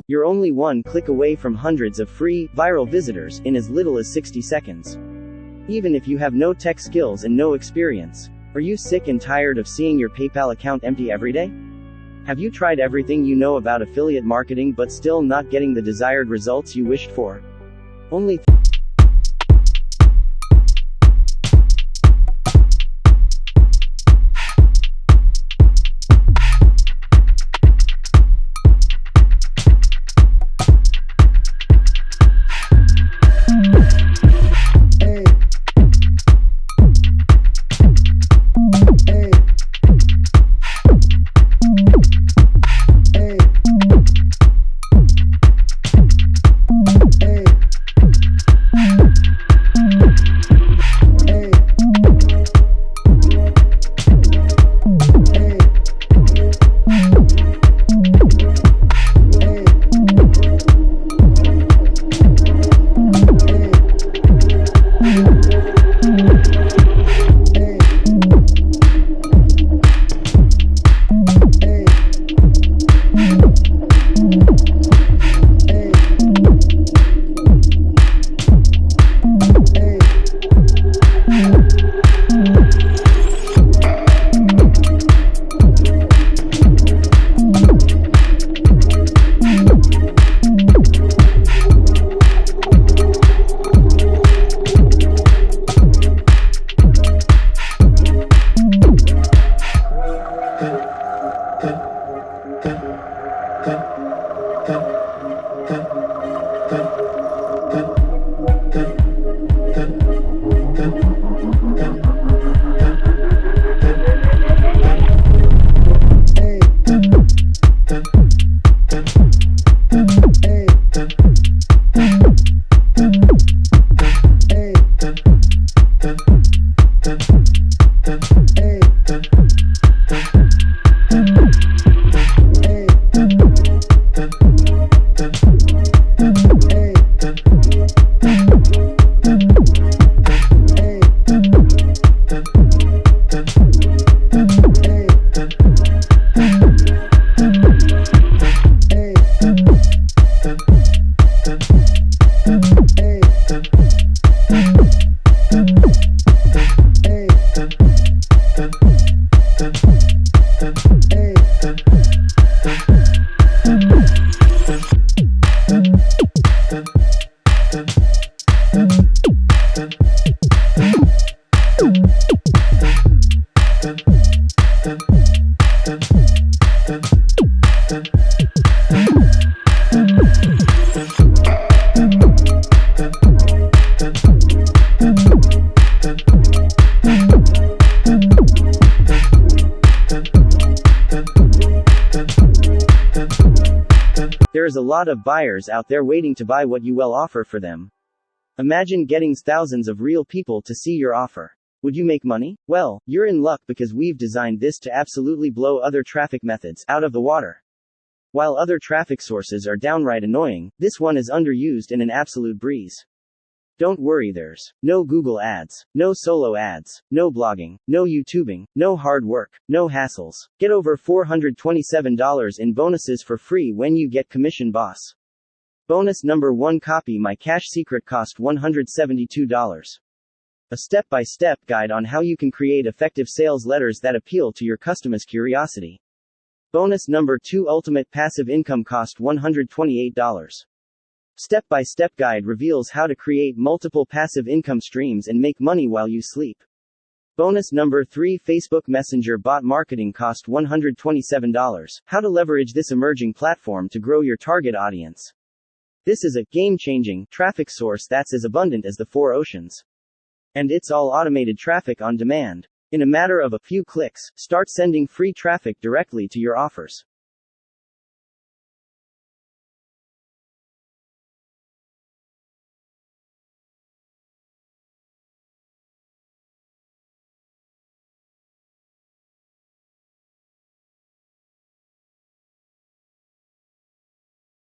You're only one click away from hundreds of free, viral visitors in as little as 60 seconds. Even if you have no tech skills and no experience. Are you sick and tired of seeing your PayPal account empty every day? Have you tried everything you know about affiliate marketing but still not getting the desired results you wished for? Only there is a lot of buyers out there waiting to buy what you will offer for them. Imagine getting thousands of real people to see your offer. Would you make money? Well, you're in luck because we've designed this to absolutely blow other traffic methods out of the water. While other traffic sources are downright annoying, this one is underused and an absolute breeze. Don't worry, there's no Google ads, no solo ads, no blogging, no YouTubing, no hard work, no hassles. Get over $427 in bonuses for free when you get Commission Boss. Bonus number 1: Copy My Cash Secret, cost $172. A step-by-step guide on how you can create effective sales letters that appeal to your customers' curiosity. Bonus number 2: Ultimate Passive Income, cost $128. Step-by-step guide reveals how to create multiple passive income streams and make money while you sleep. Bonus number 3: Facebook Messenger Bot Marketing, cost $127. How to leverage this emerging platform to grow your target audience. This is a game-changing traffic source that's as abundant as the four oceans. And it's all automated traffic on demand. In a matter of a few clicks, start sending free traffic directly to your offers.